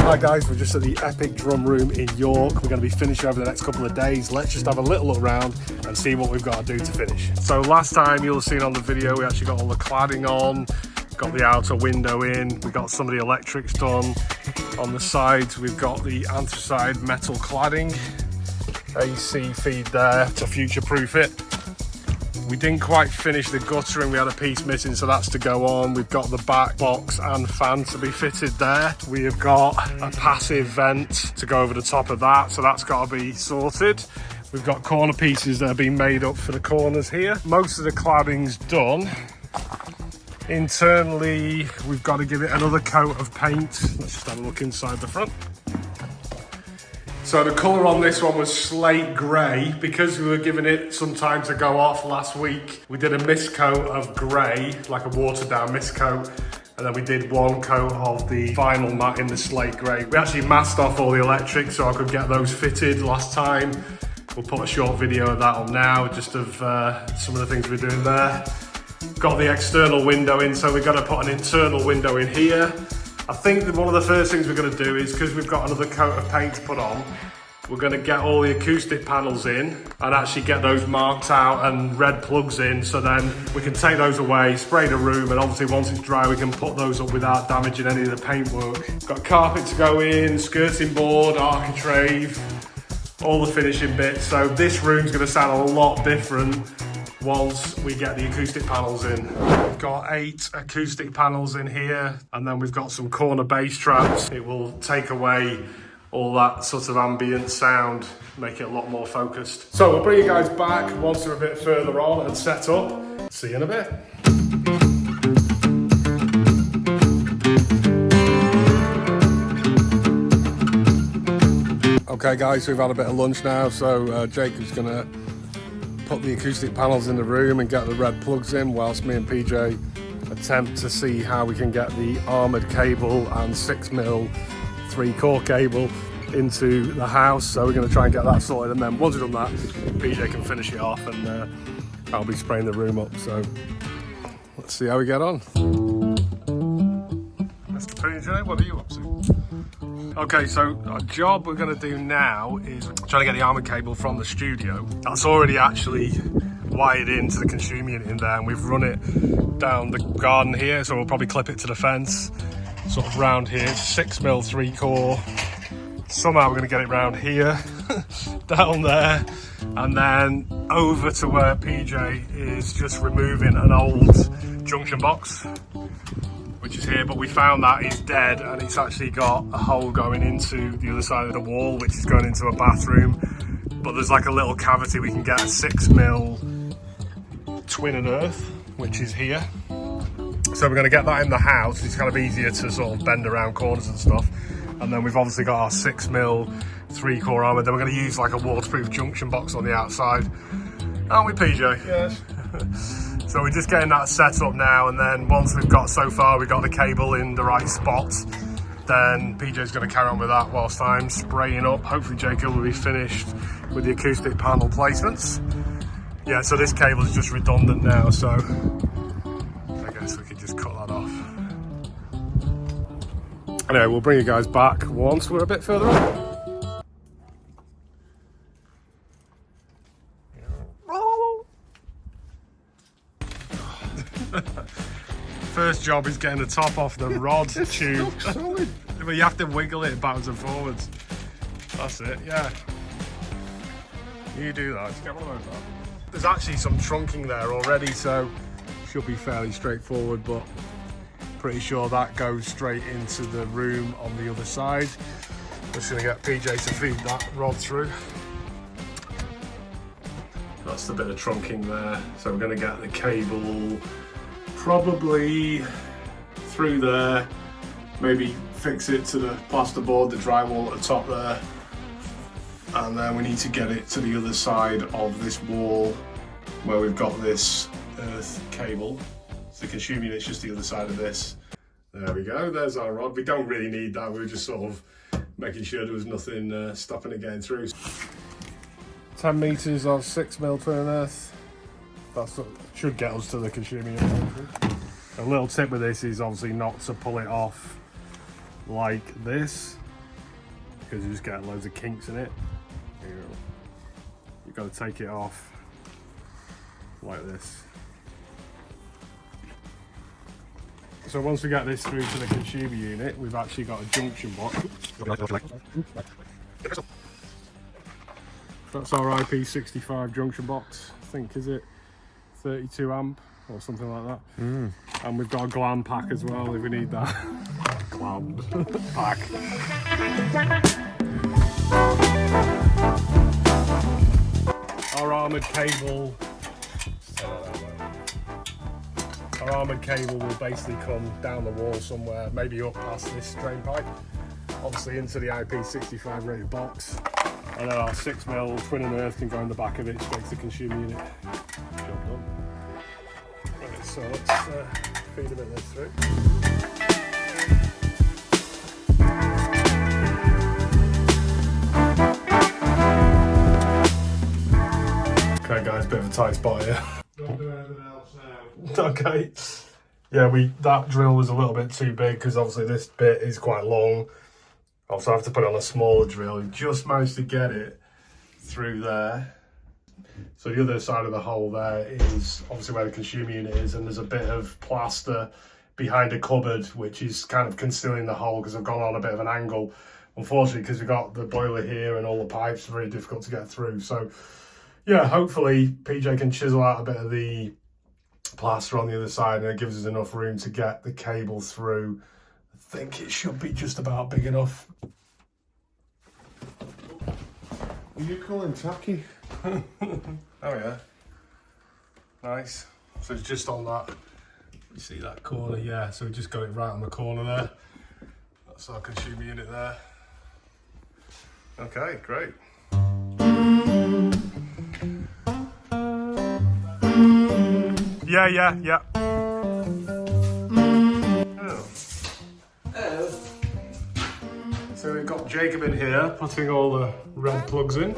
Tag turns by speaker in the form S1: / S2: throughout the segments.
S1: Hi guys, we're just at the Epic Drum Room in York. We're going to be finishing over the next couple of days. Let's just have a little look around and see what we've got to do to finish. So last time you'll have seen on the video, we actually got all the cladding on, got the outer window in, we got some of the electrics done. On the sides, we've got the anthracite metal cladding, AC feed there to future-proof it. We didn't quite finish the guttering, we had a piece missing, so that's to go on. We've got the back box and fan to be fitted there. We have got a passive vent to go over the top of that, so that's got to be sorted. We've got corner pieces that are being made up for the corners here. Most of the cladding's done. Internally, we've got to give it another coat of paint. Let's just have a look inside the front. So the colour on this one was slate grey. Because we were giving it some time to go off last week, we did a mist coat of grey, like a watered down mist coat, and then we did one coat of the vinyl matte in the slate grey. We actually masked off all the electrics so I could get those fitted last time. We'll put a short video of that on now, just of some of the things we're doing there. Got the external window in, so we've got to put an internal window in here. I think that one of the first things we're going to do is, because we've got another coat of paint to put on, we're going to get all the acoustic panels in and actually get those marked out and red plugs in, so then we can take those away, spray the room, and obviously once it's dry we can put those up without damaging any of the paintwork. Got carpet to go in, skirting board, architrave, all the finishing bits. So this room's going to sound a lot different once we get the acoustic panels in. We've got 8 acoustic panels in here, and then we've got some corner bass traps. It will take away all that sort of ambient sound, make it a lot more focused. So we'll bring you guys back once we're a bit further on and set up. See you in a bit. Okay guys, we've had a bit of lunch now, so Jacob's gonna put the acoustic panels in the room and get the red plugs in, whilst me and PJ attempt to see how we can get the armoured cable and 6mm 3-core cable into the house. So we're going to try and get that sorted, and then once we've done that, PJ can finish it off, and I'll be spraying the room up. So let's see how we get on. Mr. PJ, what are you up to? Okay, so our job we're going to do now is trying to get the armoured cable from the studio. That's already actually wired into the consumer unit in there, and we've run it down the garden here, so we'll probably clip it to the fence, sort of round here. 6mm 3-core. Somehow we're going to get it round here, down there, and then over to where PJ is just removing an old junction box, which is here, but we found that it's dead and it's actually got a hole going into the other side of the wall, which is going into a bathroom. But there's like a little cavity we can get a 6mm twin and earth, which is here. So we're going to get that in the house. It's kind of easier to sort of bend around corners and stuff. And then we've obviously got our 6mm 3-core armour. Then we're going to use like a waterproof junction box on the outside. Aren't we, PJ? Yes. So we're just getting that set up now, and then once we've got, so far we've got the cable in the right spot, then PJ's going to carry on with that whilst I'm spraying up. Hopefully Jacob will be finished with the acoustic panel placements. Yeah, so this cable is just redundant now, so I guess we could just cut that off. Anyway, we'll bring you guys back once we're a bit further on. First job is getting the top off the rod tube. But you have to wiggle it backwards and forwards. That's it, yeah. You do that. Just get one of those out. There's actually some trunking there already, so should be fairly straightforward, but pretty sure that goes straight into the room on the other side. Just gonna get PJ to feed that rod through. That's the bit of trunking there. So we're gonna get the cable probably through there, maybe fix it to the plasterboard, the drywall at the top there, and then we need to get it to the other side of this wall where we've got this earth cable. So the consumer unit's just the other side of this. There we go, there's our rod. We don't really need that, we were just sort of making sure there was nothing stopping it getting through. 10 metres of 6mm twin and earth. That should get us to the consumer unit. A little tip with this is obviously not to pull it off like this. because you just get loads of kinks in it. You've got to take it off like this. So once we get this through to the consumer unit, we've actually got a junction box. That's our IP65 junction box. I think, is it 32 amp or something like that? And we've got a glam pack as well if we need that. Glam pack. Our armoured cable. Our armoured cable will basically come down the wall somewhere, maybe up past this drain pipe, obviously into the IP65 rated box, and then our 6mm twin and earth can go in the back of it straight to the consumer unit. Job done. Right, so let's feed a bit of this through. Okay guys, bit of a tight spot here. Don't do anything else now. Okay. Yeah, that drill was a little bit too big because obviously this bit is quite long. Also I have to put it on a smaller drill. Just managed to get it through there. So the other side of the hole there is obviously where the consumer unit is, and there's a bit of plaster behind a cupboard which is kind of concealing the hole because I've gone on a bit of an angle. Unfortunately, because we've got the boiler here and all the pipes are very difficult to get through. So yeah, hopefully PJ can chisel out a bit of the plaster on the other side and it gives us enough room to get the cable through. I think it should be just about big enough.
S2: Are you calling tacky?
S1: Oh yeah. Nice. So it's just on that, you see that corner? Yeah, so we just got it right on the corner there. That's our consumer unit there. Okay, great. Yeah. Oh. So we've got Jacob in here putting all the red plugs in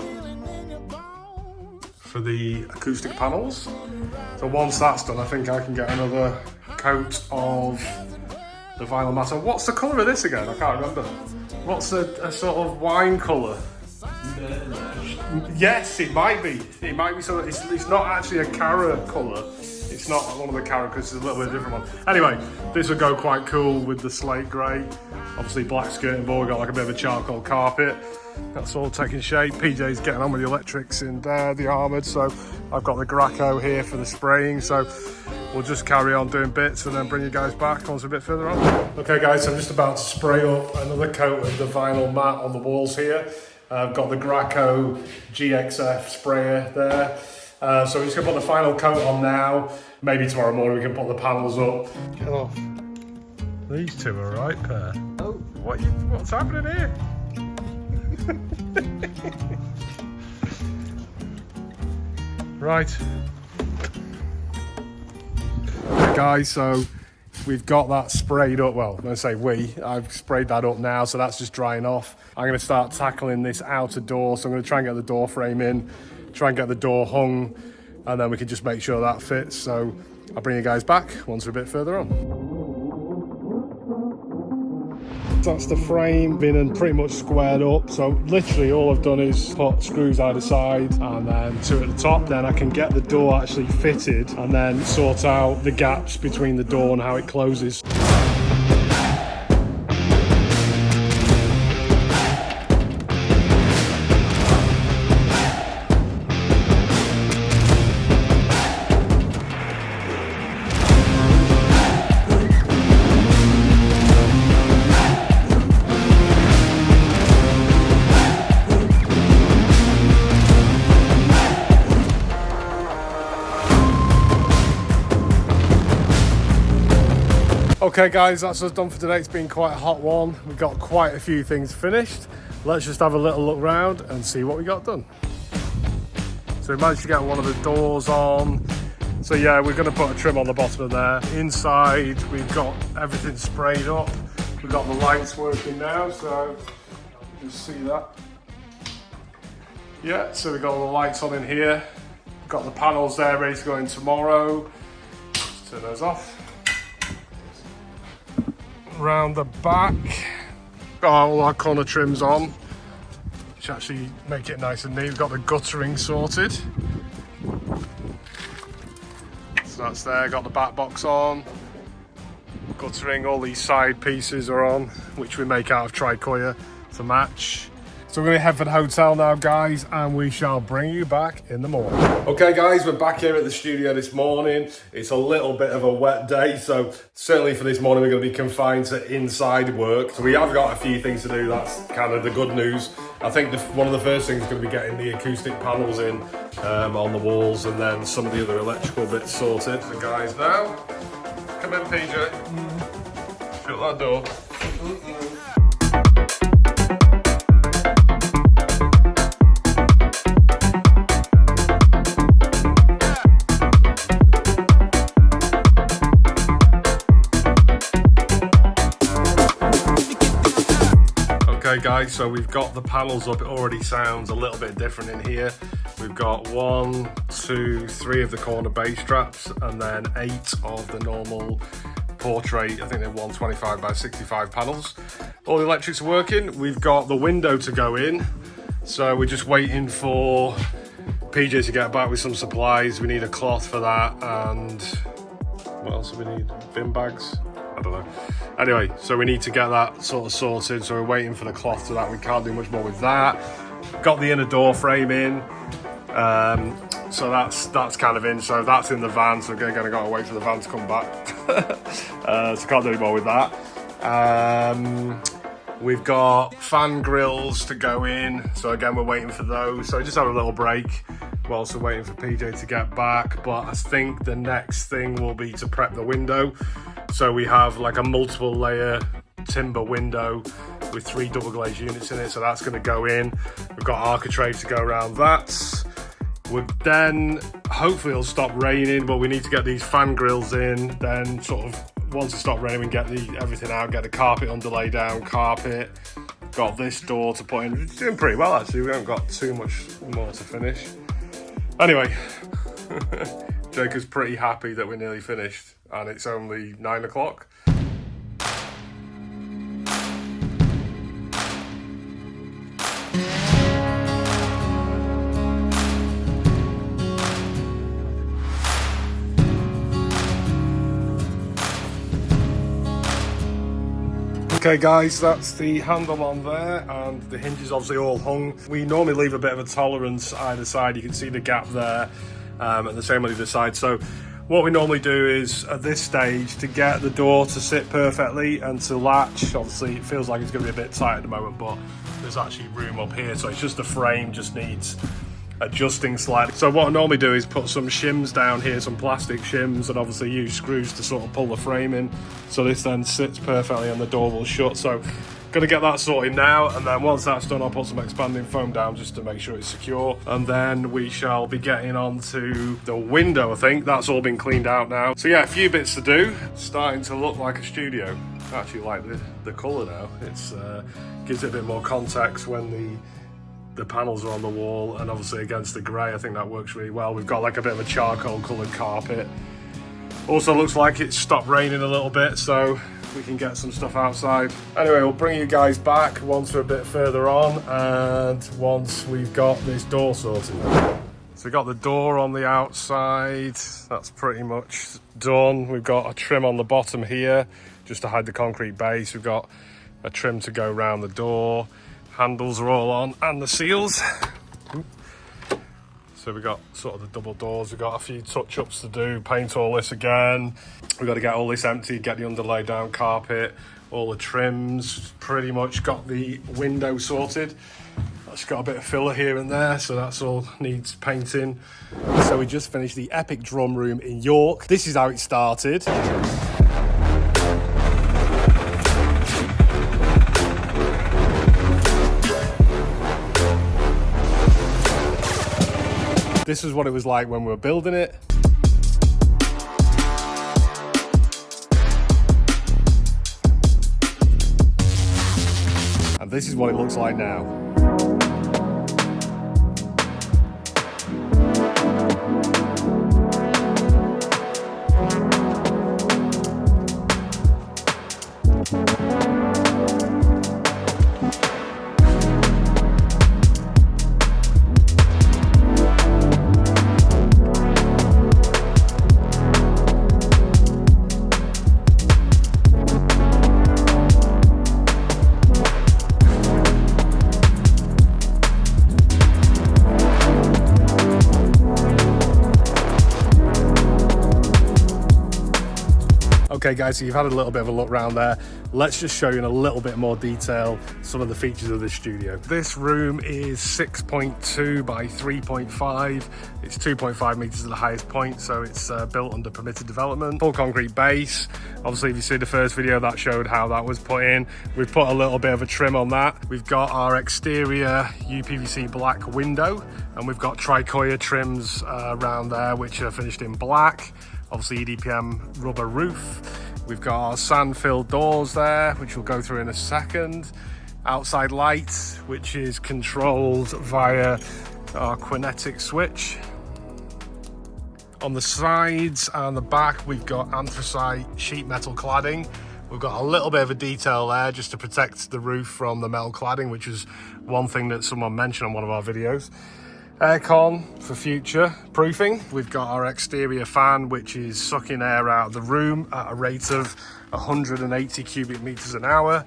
S1: for the acoustic panels. So once that's done, I think I can get another coat of the vinyl matte. What's the colour of this again? I can't remember. What's a sort of wine colour? Yes, it might be. It might be something. It's not actually a carrot colour. It's not one of the carrot because it's a little bit different one. Anyway, this will go quite cool with the slate grey. Obviously black skirting board, got like a bit of a charcoal carpet. That's all taking shape. PJ's getting on with the electrics in there, the armoured. So I've got the Graco here for the spraying. So we'll just carry on doing bits and then bring you guys back once a bit further on. Okay guys, so I'm just about to spray up another coat of the vinyl matte on the walls here. I've got the Graco GXF sprayer there. So we're just gonna put the final coat on now. Maybe tomorrow morning we can put the panels up. Get off. These two are right pair. Oh. What's happening here? Right. Okay guys, so we've got that sprayed up. Well, I'm gonna say I've sprayed that up now, so that's just drying off. I'm gonna start tackling this outer door. So I'm gonna try and get the door frame in, try and get the door hung, and then we can just make sure that fits. So I'll bring you guys back once we're a bit further on. That's the frame been and pretty much squared up. So literally all I've done is put screws either side and then two at the top. Then I can get the door actually fitted and then sort out the gaps between the door and how it closes. Okay guys, that's us done for today. It's been quite a hot one. We've got quite a few things finished. Let's just have a little look round and see what we got done. So we managed to get one of the doors on. So yeah, we're gonna put a trim on the bottom of there. Inside, we've got everything sprayed up. We've got the lights working now, so you can see that. Yeah, so we've got all the lights on in here. We've got the panels there ready to go in tomorrow. Let's turn those off. Round the back, got all our corner trims on. actually make it nice and neat. We've got the guttering sorted. So that's there, got the back box on. Guttering, all these side pieces are on, which we make out of tricoya to match. So we're going to head for the hotel now, guys, and we shall bring you back in the morning. Okay, guys, we're back here at the studio this morning. It's a little bit of a wet day, so certainly for this morning, we're going to be confined to inside work. So we have got a few things to do. That's kind of the good news. I think one of the first things is going to be getting the acoustic panels in on the walls, and then some of the other electrical bits sorted. So guys, now, come in, PJ. Shut that door. Okay guys, so we've got the panels up. It already sounds a little bit different in here. We've got 1, 2, 3 of the corner bass straps, and then 8 of the normal portrait. I think they're 125 by 65 panels. All the electrics are working. We've got the window to go in, so we're just waiting for PJ to get back with some supplies. We need a cloth for that, and what else do we need? Bin bags? I don't know. Anyway, so we need to get that sort of sorted, so we're waiting for the cloth for that. We can't do much more with that. Got the inner door frame in, so that's kind of in. So that's in the van, so we're gonna gotta wait for the van to come back. So can't do any more with that. We've got fan grills to go in, so again we're waiting for those. So just have a little break whilst we're waiting for PJ to get back. But I think the next thing will be to prep the window. So we have like a multiple layer timber window with 3 double glazed units in it, so that's going to go in. We've got architrave to go around that. Then hopefully it'll stop raining, but we need to get these fan grills in. Then sort of once it stops raining, we can get everything out, get the carpet underlay down, carpet. Got this door to put in. It's doing pretty well actually. We haven't got too much more to finish. Anyway, Jacob's pretty happy that we're nearly finished, and it's only 9 o'clock. Okay guys, that's the handle on there, and the hinges obviously all hung. We normally leave a bit of a tolerance either side. You can see the gap there, and the same on either side. So what we normally do is, at this stage, to get the door to sit perfectly and to latch, obviously it feels like it's going to be a bit tight at the moment, but there's actually room up here, so it's just the frame just needs adjusting slightly. So what I normally do is put some shims down here, some plastic shims, and obviously use screws to sort of pull the frame in, so this then sits perfectly and the door will shut. So gonna get that sorted now, and then once that's done, I'll put some expanding foam down just to make sure it's secure, and then we shall be getting on to the window. I think that's all been cleaned out now. So yeah, a few bits to do. Starting to look like a studio. I actually like the colour now. It's gives it a bit more context when the panels are on the wall, and obviously against the grey, I think that works really well. We've got like a bit of a charcoal coloured carpet. Also looks like it's stopped raining a little bit, so we can get some stuff outside. Anyway, we'll bring you guys back once we're a bit further on, and once we've got this door sorted. So we've got the door on the outside, that's pretty much done. We've got a trim on the bottom here, just to hide the concrete base. We've got a trim to go around the door. Handles are all on, and the seals. So we've got sort of the double doors. We've got a few touch-ups to do, paint all this again. We've got to get all this empty, get the underlay down, carpet, all the trims. Pretty much got the window sorted. That's got a bit of filler here and there, so that's all needs painting. So we just finished the epic drum room in York. This is how it started. This is what it was like when we were building it. And this is what it looks like now. Okay guys, so you've had a little bit of a look around there. Let's just show you in a little bit more detail some of the features of this studio. This room is 6.2 by 3.5. It's 2.5 meters at the highest point, so it's built under permitted development. Full concrete base. Obviously, if you see the first video, that showed how that was put in. We've put a little bit of a trim on that. We've got our exterior UPVC black window, and we've got tricoya trims around there, which are finished in black. Obviously EDPM rubber roof. We've got our sand-filled doors there, which we'll go through in a second. Outside light, which is controlled via our Kinetic switch. On the sides and the back, we've got anthracite sheet metal cladding. We've got a little bit of a detail there just to protect the roof from the metal cladding, which is one thing that someone mentioned on one of our videos. Aircon for future proofing. We've got our exterior fan, which is sucking air out of the room at a rate of 180 cubic meters an hour.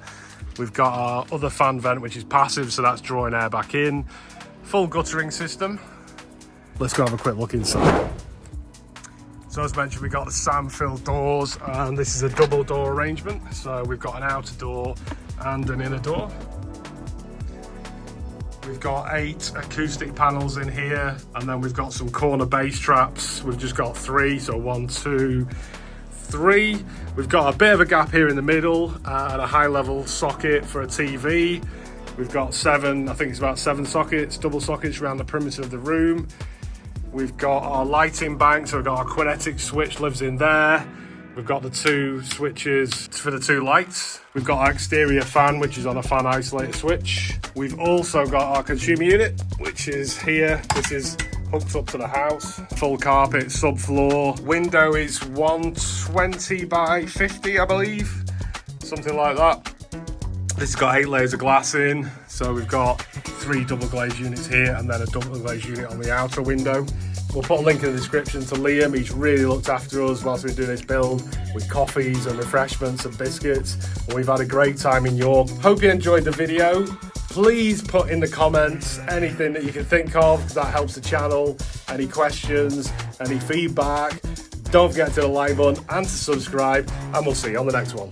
S1: We've got our other fan vent, which is passive, so that's drawing air back in. Full guttering system. Let's go have a quick look inside. So as mentioned, we've got the sand-filled doors, and this is a double door arrangement. So we've got an outer door and an inner door. We've got 8 acoustic panels in here, and then we've got some corner bass traps. We've just got 3, so 1, 2, 3. We've got a bit of a gap here in the middle and a high level socket for a TV. We've got 7, I think it's about 7 sockets, double sockets around the perimeter of the room. We've got our lighting bank, so we've got our Kinetic switch lives in there. We've got the 2 switches for the 2 lights. We've got our exterior fan, which is on a fan isolator switch. We've also got our consumer unit, which is here. This is hooked up to the house. Full carpet, subfloor. Window is 120 by 50, I believe. Something like that. This has got 8 layers of glass in. So we've got 3 double glazed units here and then a double glazed unit on the outer window. We'll put a link in the description to Liam. He's really looked after us whilst we've been doing this build with coffees and refreshments and biscuits. And we've had a great time in York. Hope you enjoyed the video. Please put in the comments anything that you can think of, because that helps the channel. Any questions, any feedback. Don't forget to hit the like button and to subscribe, and we'll see you on the next one.